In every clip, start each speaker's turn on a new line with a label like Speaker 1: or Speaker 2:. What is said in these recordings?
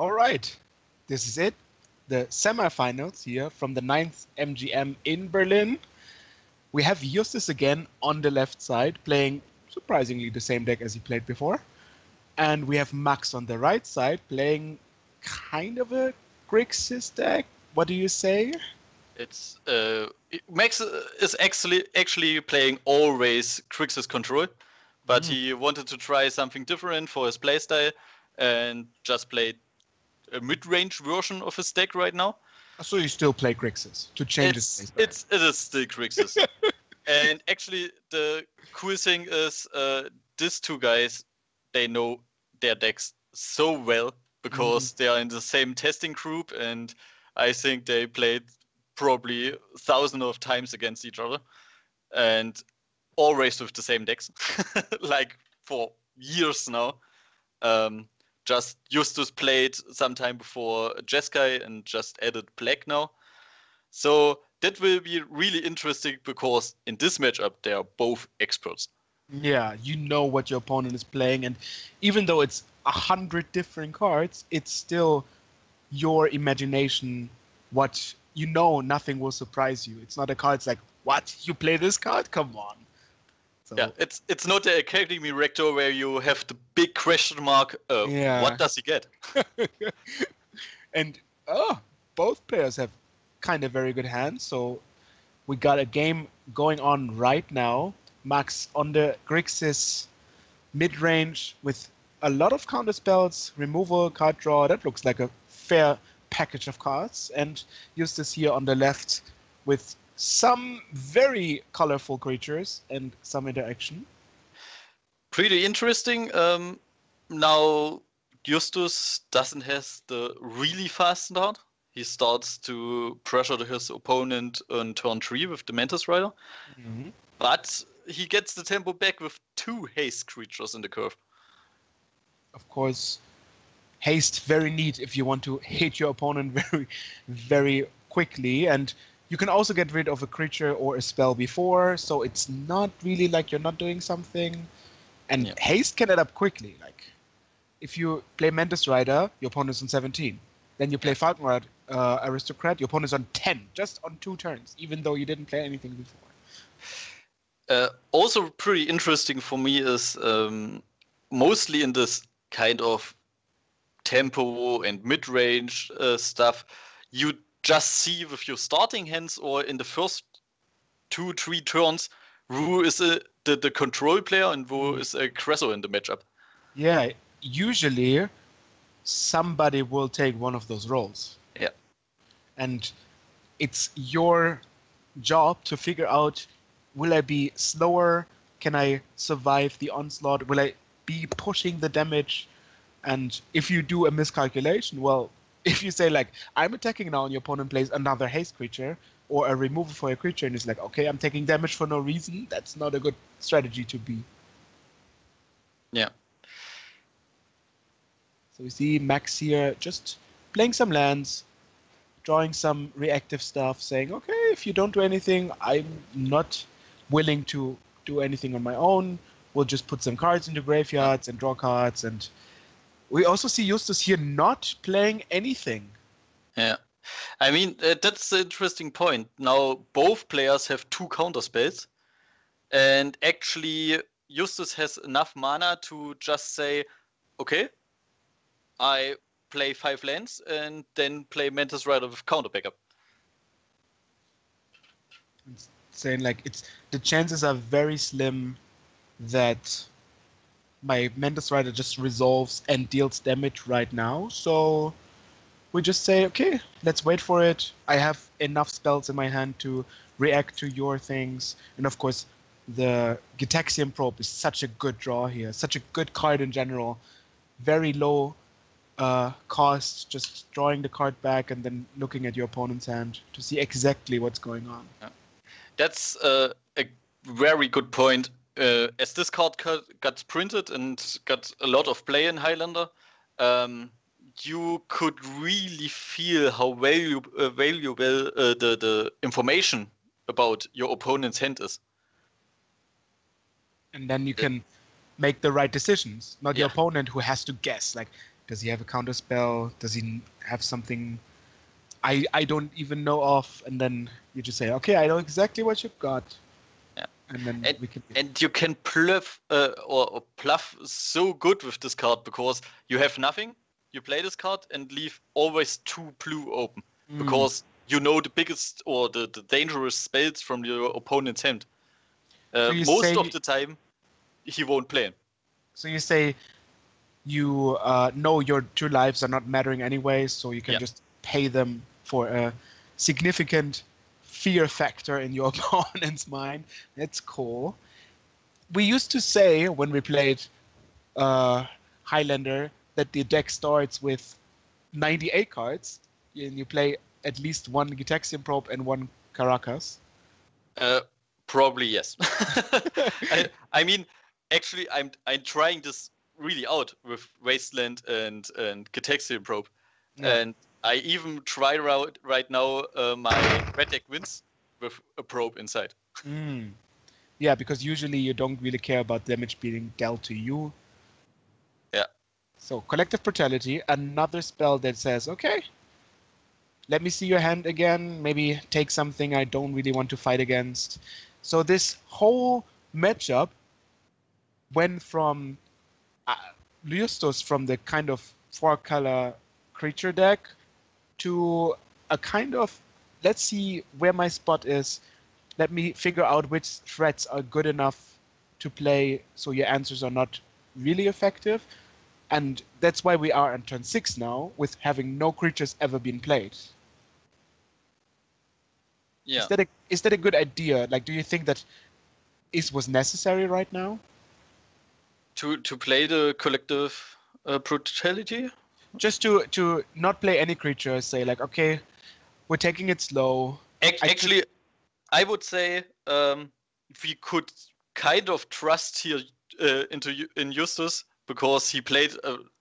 Speaker 1: All right, this is it. The semifinals here from the 9th MGM in Berlin. We have Justus again on the left side, playing surprisingly the same deck as he played before. And we have Max on the right side, playing kind of a Grixis deck. What do you say?
Speaker 2: It's Max is actually playing always Grixis control, but he wanted to try something different for his playstyle and just played a mid-range version of his deck right now.
Speaker 1: So you still play Grixis to change his playstyle?
Speaker 2: It is still Grixis. And actually, the cool thing is these two guys, they know their decks so well because they are in the same testing group, and I think they played probably thousands of times against each other, and always with the same decks, like for years now. Just Justus played sometime before Jeskai and just added Black now. So that will be really interesting because in this matchup, they are both experts.
Speaker 1: Yeah, you know what your opponent is playing, and even though it's 100 different cards, it's still your imagination. What you know, nothing will surprise you. It's not a card. It's like, what? You play this card? Come on. So,
Speaker 2: yeah, it's not the Academy Rector where you have the big question mark. What does he get?
Speaker 1: And both players have kind of very good hands. So we got a game going on right now. Max on the Grixis mid-range with a lot of counter spells, removal, card draw. That looks like a fair package of cards. And Justus here on the left with some very colorful creatures and some interaction.
Speaker 2: Pretty interesting. Now Justus doesn't have the really fast start. He starts to pressure his opponent on turn 3 with the Mantis Rider. But he gets the tempo back with 2 haste creatures in the curve.
Speaker 1: Of course, haste very neat if you want to hit your opponent very, very quickly. And you can also get rid of a creature or a spell before, so it's not really like you're not doing something. And haste can add up quickly. Like, if you play Mantis Rider, your opponent's on 17. Then you play Falconrod Aristocrat, your opponent's on 10, just on 2 turns, even though you didn't play anything before.
Speaker 2: Also pretty interesting for me is mostly in this kind of tempo and mid-range stuff, you just see with your starting hands or in the first 2-3 turns who is the control player and who is a aggressor in the matchup.
Speaker 1: Yeah, usually somebody will take one of those roles.
Speaker 2: Yeah.
Speaker 1: And it's your job to figure out, will I be slower? Can I survive the onslaught? Will I be pushing the damage? And if you do a miscalculation, well, if you say, like, I'm attacking now and your opponent plays another haste creature or a removal for a creature and it's like, okay, I'm taking damage for no reason, that's not a good strategy to be.
Speaker 2: Yeah.
Speaker 1: So we see Max here just playing some lands, drawing some reactive stuff, saying, okay, if you don't do anything, I'm not willing to do anything on my own. We'll just put some cards into graveyards and draw cards. And we also see Justus here not playing anything.
Speaker 2: Yeah. I mean, that's the interesting point. Now, both players have 2 counter spells. And actually, Justus has enough mana to just say, okay, I play 5 lands and then play Mantis Rider with counter backup.
Speaker 1: It's saying, like, the chances are very slim that my Mantis Rider just resolves and deals damage right now. So we just say, okay, let's wait for it. I have enough spells in my hand to react to your things. And of course, the Gitaxian Probe is such a good draw here, such a good card in general. Very low cost, just drawing the card back and then looking at your opponent's hand to see exactly what's going on.
Speaker 2: Yeah. That's a very good point. As this card got printed and got a lot of play in Highlander, you could really feel how valuable the information about your opponent's hand is. And
Speaker 1: then you can make the right decisions, not your opponent who has to guess. Like, Does he have a counter spell? Does he have something I don't even know of? And then you just say, okay, I know exactly what you've got.
Speaker 2: Yeah.
Speaker 1: And then
Speaker 2: And,
Speaker 1: we can.
Speaker 2: and you can bluff or bluff so good with this card because you have nothing. You play this card and leave always 2 blue open because you know the biggest or the dangerous spells from your opponent's hand.
Speaker 1: So you
Speaker 2: Most
Speaker 1: say,
Speaker 2: of the time, he won't play 'em.
Speaker 1: so you say you know your 2 lives are not mattering anyway, so you can just pay them for a significant fear factor in your opponent's mind. That's cool. We used to say when we played Highlander that the deck starts with 98 cards, and you play at least 1 Gitaxian Probe and 1 Caracas.
Speaker 2: Probably yes. I mean, actually, I'm trying this really out with Wasteland and Gitaxian Probe, and I even try right now my red deck wins with a probe inside.
Speaker 1: Yeah, because usually you don't really care about damage being dealt to you.
Speaker 2: Yeah.
Speaker 1: So Collective Brutality, another spell that says, okay, let me see your hand again, maybe take something I don't really want to fight against. So this whole matchup went from Lyustos from the kind of 4-color creature deck to a kind of, let's see where my spot is. Let me figure out which threats are good enough to play so your answers are not really effective. And that's why we are on turn 6 now, with having no creatures ever been played.
Speaker 2: Yeah.
Speaker 1: Is that a good idea? Like, do you think that was necessary right now?
Speaker 2: To play the collective brutality?
Speaker 1: Just to not play any creatures, say like, okay, we're taking it slow.
Speaker 2: Actually, I would say we could kind of trust here in Justus because he played,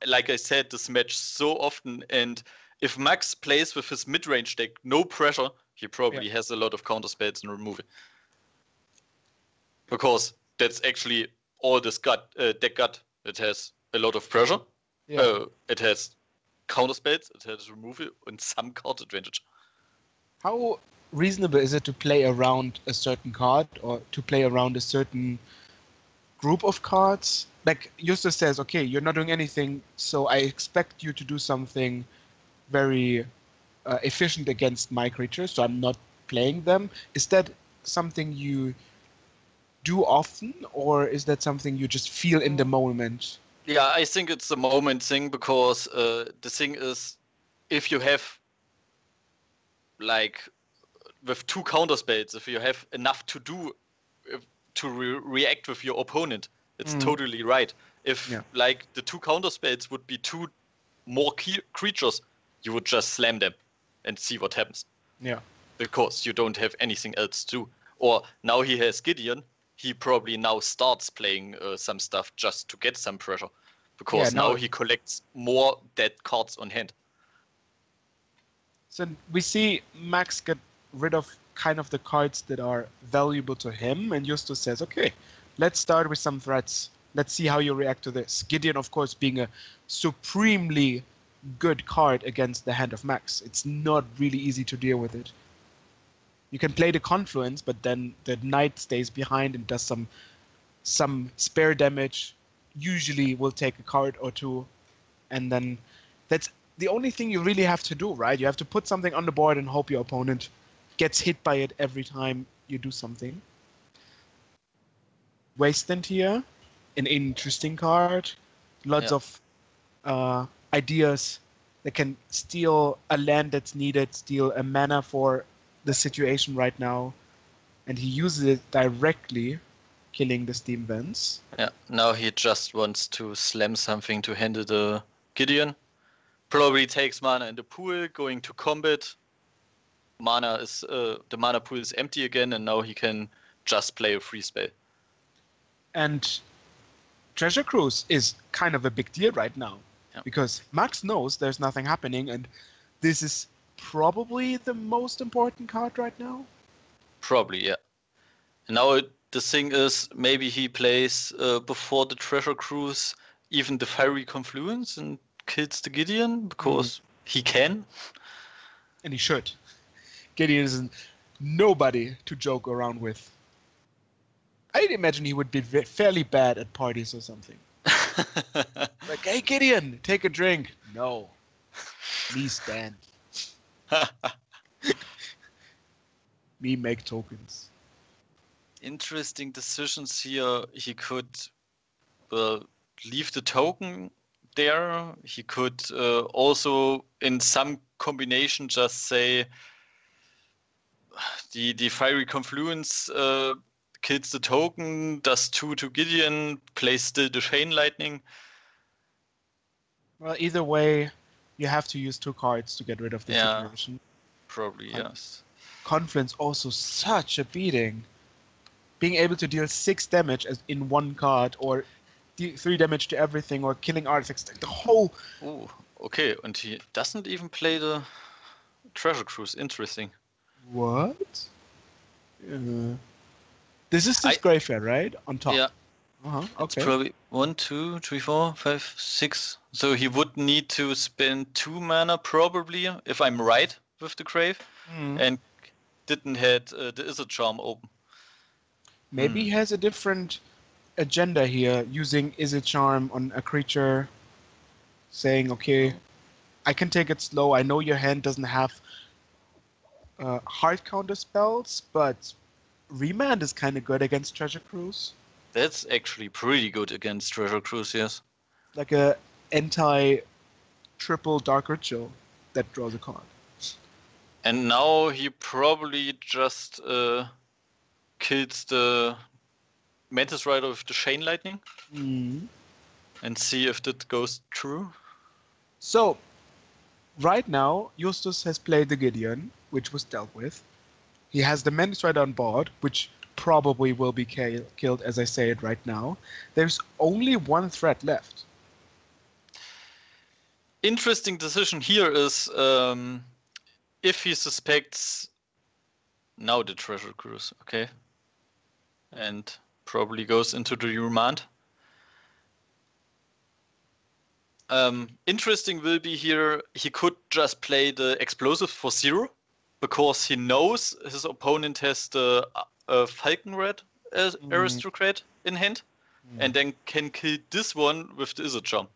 Speaker 2: like I said, this match so often. And if Max plays with his mid-range deck, no pressure, he probably has a lot of counter spells and remove it. Because that's actually all this deck got. It has a lot of pressure. It has counter spells. It has removal and some card advantage.
Speaker 1: How reasonable is it to play around a certain card or to play around a certain group of cards? Like Justus says, okay, you're not doing anything, so I expect you to do something very efficient against my creatures, so I'm not playing them. Is that something you do often, or is that something you just feel in the moment?
Speaker 2: Yeah, I think it's a moment thing because the thing is, if you have like with 2 counter spells, if you have enough to do to react with your opponent, it's totally right. If like the 2 counter spells would be 2 more creatures, you would just slam them and see what happens.
Speaker 1: Yeah.
Speaker 2: Because you don't have anything else to do. Or now he has Gideon, he probably now starts playing some stuff just to get some pressure. Because now he collects more dead cards on hand.
Speaker 1: So we see Max get rid of kind of the cards that are valuable to him, and Justus says, okay, let's start with some threats. Let's see how you react to this. Gideon, of course, being a supremely good card against the hand of Max. It's not really easy to deal with it. You can play the Confluence, but then the Knight stays behind and does some spare damage. Usually will take a card or two, and then that's the only thing you really have to do, right? You have to put something on the board and hope your opponent gets hit by it every time you do something. Wasteland here, an interesting card. Lots of ideas that can steal a land that's needed, steal a mana for the situation right now, and he uses it directly, killing the steam vents.
Speaker 2: Yeah, now he just wants to slam something to handle the Gideon. Probably takes mana in the pool, going to combat. The mana pool is empty again, and now he can just play a free spell.
Speaker 1: And Treasure Cruise is kind of a big deal right now, because Max knows there's nothing happening, and this is probably the most important card right now.
Speaker 2: Probably, yeah. And now the thing is, maybe he plays before the Treasure Cruise even the Fiery Confluence and kills the Gideon because he can.
Speaker 1: And he should. Gideon is nobody to joke around with. I'd imagine he would be fairly bad at parties or something. Like, hey Gideon, take a drink. No. Me stand. Me make tokens.
Speaker 2: Interesting decisions here. He could leave the token there. He could also, in some combination, just say the Fiery Confluence kills the token, does 2 to Gideon, plays still the Chain Lightning.
Speaker 1: Well, either way, you have to use 2 cards to get rid of the situation.
Speaker 2: Probably, yes.
Speaker 1: Confluence also such a beating. Being able to deal 6 damage as in 1 card, or 3 damage to everything, or killing artifacts, like the whole...
Speaker 2: Oh, okay, and he doesn't even play the Treasure Cruise. Interesting.
Speaker 1: What? This is this graveyard, right? On top.
Speaker 2: Yeah.
Speaker 1: Okay.
Speaker 2: It's probably 1, 2, 3, 4, 5, 6. So he would need to spend 2 mana probably, if I'm right with the Grave, and didn't had the Izzet Charm open.
Speaker 1: Maybe he has a different agenda here, using Izzet Charm on a creature, saying, okay, I can take it slow. I know your hand doesn't have hard counter spells, but Remand is kind of good against Treasure Cruise.
Speaker 2: That's actually pretty good against Treasure Cruise, yes.
Speaker 1: Like a anti-triple Dark Ritual that draws a card.
Speaker 2: And now he probably just kills the Mantis Rider with the Chain Lightning and see if that goes through.
Speaker 1: So, right now, Justus has played the Gideon, which was dealt with. He has the Mantis Rider on board, which probably will be killed as I say it right now. There's only 1 threat left.
Speaker 2: Interesting decision here is if he suspects now the Treasure Cruise, okay, and probably goes into the remand. Interesting will be here, he could just play the Explosive for 0 because he knows his opponent has the Falcon Red Aristocrat in hand, and then can kill this one with the Izzet Charm.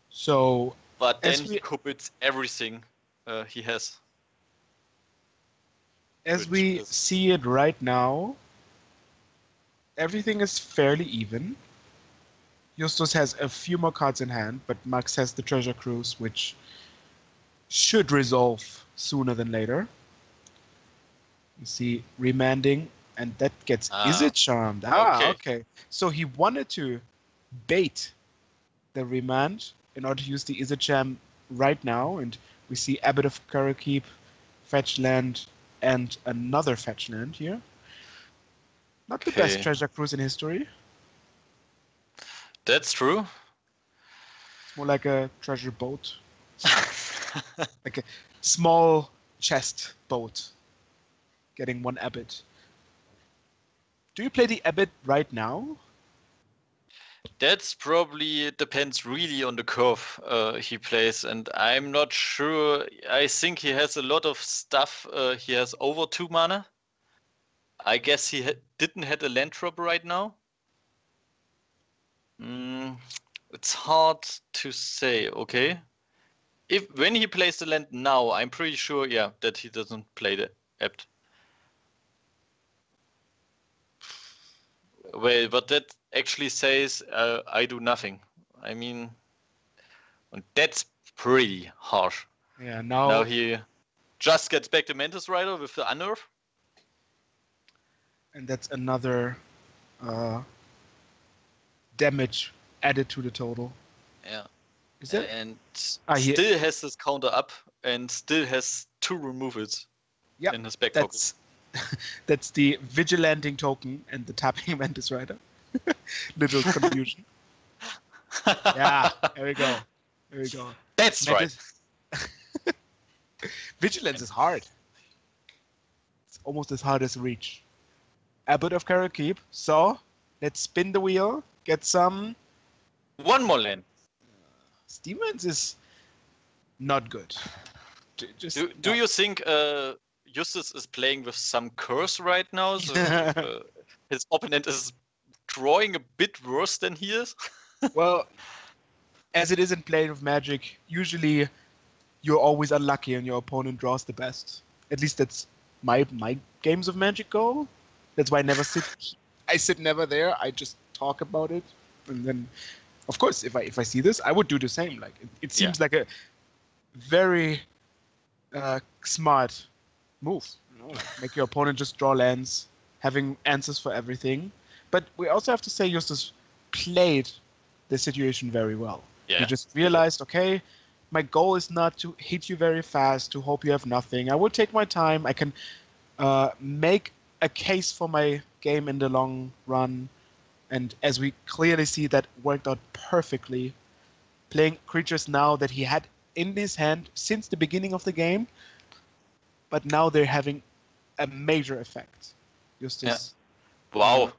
Speaker 1: So,
Speaker 2: but then he commits everything he has.
Speaker 1: As we see it right now, everything is fairly even. Justus has a few more cards in hand, but Max has the Treasure Cruise, which should resolve sooner than later. You see remanding, and that gets Izzet Charmed. Okay. So he wanted to bait the remand in order to use the Izzet Charm right now, and we see Abbot of Karakeep, fetch land, and another fetch land here. Not the best Treasure Cruise in history.
Speaker 2: That's true.
Speaker 1: It's more like a treasure boat. Like a small chest boat. Getting 1 Abbot. Do you play the Abbot right now?
Speaker 2: That's probably depends really on the curve he plays, and I'm not sure. I think he has a lot of stuff. He has over 2 mana. I guess he didn't have a land drop right now. It's hard to say. Okay, when he plays the land now, I'm pretty sure, that he doesn't play the Abt. Well, but that actually says I do nothing. I mean, that's pretty harsh.
Speaker 1: Yeah,
Speaker 2: now he just gets back the Mantis Rider with the Unnerve.
Speaker 1: And that's another damage added to the total.
Speaker 2: Yeah.
Speaker 1: Is it?
Speaker 2: And still has his counter up and still has to remove it in his back pocket.
Speaker 1: That's the Vigilanting token and the tapping Mantis Rider. Little confusion. Yeah, there we go. There we go.
Speaker 2: That's right.
Speaker 1: Vigilance is hard. It's almost as hard as Reach. Abbot of Karakeep. So, let's spin the wheel. Get some...
Speaker 2: 1 more land.
Speaker 1: Demons is not good. Just
Speaker 2: Do you think Justus is playing with some curse right now? So his opponent is drawing a bit worse than he is?
Speaker 1: Well, as it is in playing with Magic, usually you're always unlucky and your opponent draws the best. At least that's my games of Magic go. That's why I sit never there. I just talk about it, and then, of course, if I see this, I would do the same. Like it seems like a very smart move. Like make your opponent just draw lands, having answers for everything. But we also have to say Justus played the situation very well.
Speaker 2: Yeah.
Speaker 1: He just realized, okay, my goal is not to hit you very fast, to hope you have nothing. I will take my time. I can make a case for my game in the long run. And as we clearly see, that worked out perfectly. Playing creatures now that he had in his hand since the beginning of the game, but now they're having a major effect. Justus.
Speaker 2: Wow.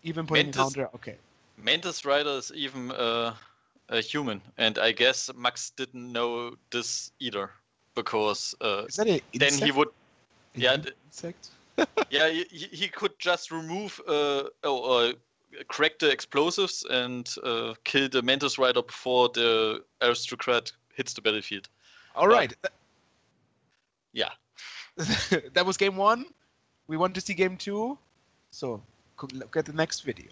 Speaker 1: Even putting a counter, okay.
Speaker 2: Mantis Rider is even a human, and I guess Max didn't know this either, because
Speaker 1: is that an
Speaker 2: then he would,
Speaker 1: insect?
Speaker 2: yeah, he could just remove or crack the explosives and kill the Mantis Rider before the aristocrat hits the battlefield.
Speaker 1: All right.
Speaker 2: Yeah.
Speaker 1: That was game 1. We want to see game 2, so look at the next video.